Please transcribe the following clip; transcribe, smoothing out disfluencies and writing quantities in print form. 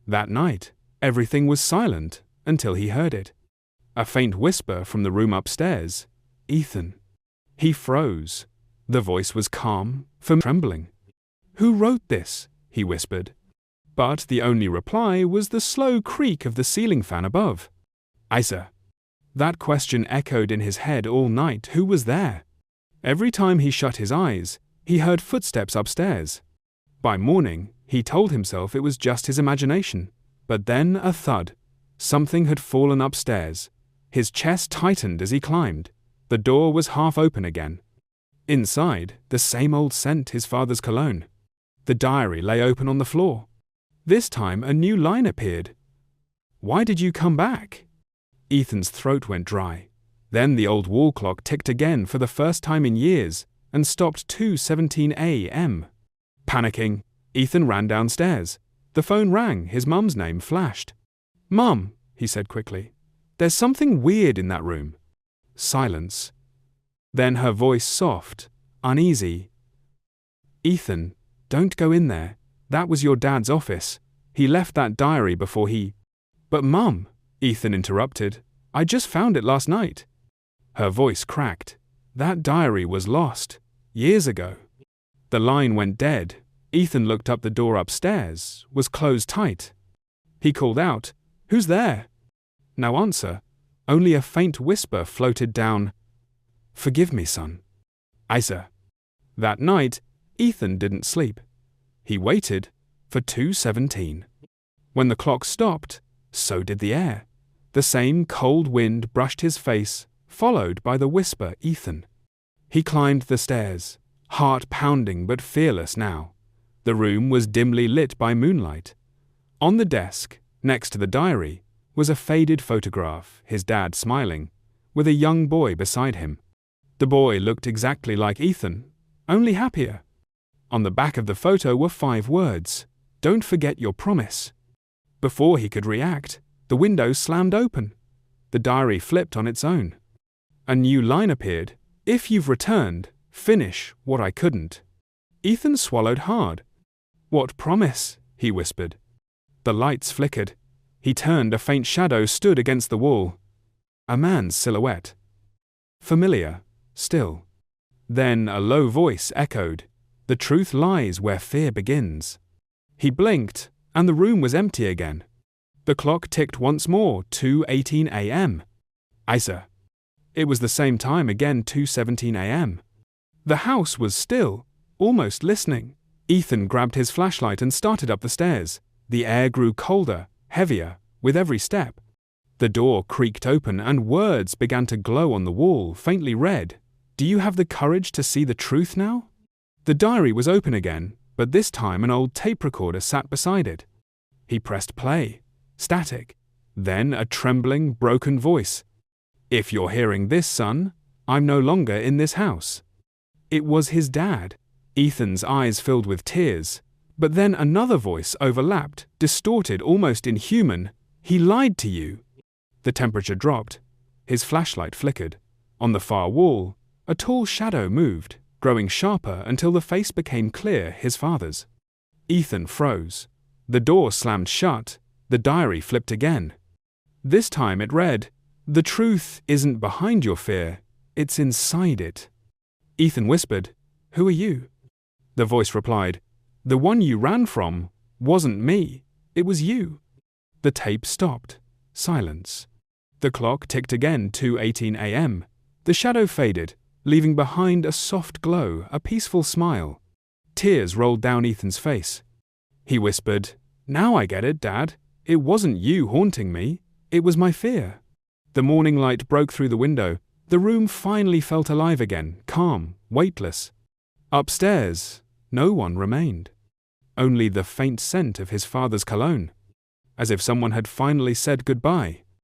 That night, everything was silent until he heard it. A faint whisper from the room upstairs. "Ethan." He froze. The voice was calm, trembling. "Who wrote this?" he whispered. But the only reply was the slow creak of the ceiling fan above. "Isa." That question echoed in his head all night. Who was there? Every time he shut his eyes, he heard footsteps upstairs. By morning, he told himself it was just his imagination. But then a thud. Something had fallen upstairs. His chest tightened as he climbed. The door was half open again. Inside, the same old scent, his father's cologne. The diary lay open on the floor. This time a new line appeared. "Why did you come back?" Ethan's throat went dry. Then the old wall clock ticked again for the first time in years and stopped 2:17 a.m. Panicking, Ethan ran downstairs. The phone rang, his mum's name flashed. "Mum," he said quickly, "there's something weird in that room." Silence. Then her voice soft, uneasy. "Ethan, don't go in there. That was your dad's office. He left that diary before he—" "But Mum," Ethan interrupted, "I just found it last night." Her voice cracked. "That diary was lost. Years ago." The line went dead. Ethan looked up. The door upstairs was closed tight. He called out, "Who's there?" No answer. Only a faint whisper floated down. "Forgive me, son. Isa." That night, Ethan didn't sleep. He waited for 2:17. When the clock stopped, so did the air. The same cold wind brushed his face, followed by the whisper, "Ethan." He climbed the stairs, heart pounding but fearless now. The room was dimly lit by moonlight. On the desk, next to the diary, was a faded photograph, his dad smiling, with a young boy beside him. The boy looked exactly like Ethan, only happier. On the back of the photo were 5 words, "Don't forget your promise." Before he could react, the window slammed open. The diary flipped on its own. A new line appeared. "If you've returned, finish what I couldn't." Ethan swallowed hard. "What promise?" he whispered. The lights flickered. He turned. A faint shadow stood against the wall. A man's silhouette. Familiar, still. Then a low voice echoed, "The truth lies where fear begins." He blinked, and the room was empty again. The clock ticked once more, 2:18 a.m. Isa. It was the same time again, 2:17 a.m. The house was still, almost listening. Ethan grabbed his flashlight and started up the stairs. The air grew colder, heavier, with every step. The door creaked open and words began to glow on the wall, faintly red. "Do you have the courage to see the truth now?" The diary was open again, but this time an old tape recorder sat beside it. He pressed play. Static. Then a trembling, broken voice. "If you're hearing this, son, I'm no longer in this house." It was his dad. Ethan's eyes filled with tears. But then another voice overlapped, distorted, almost inhuman. "He lied to you." The temperature dropped. His flashlight flickered. On the far wall, a tall shadow moved, growing sharper until the face became clear, his father's. Ethan froze. The door slammed shut. The diary flipped again. This time it read, "The truth isn't behind your fear, it's inside it." Ethan whispered, "Who are you?" The voice replied, "The one you ran from wasn't me, it was you." The tape stopped. Silence. The clock ticked again, 2:18 a.m. The shadow faded, leaving behind a soft glow, a peaceful smile. Tears rolled down Ethan's face. He whispered, "Now I get it, Dad. It wasn't you haunting me, it was my fear." The morning light broke through the window. The room finally felt alive again, calm, weightless. Upstairs, no one remained. Only the faint scent of his father's cologne. As if someone had finally said goodbye.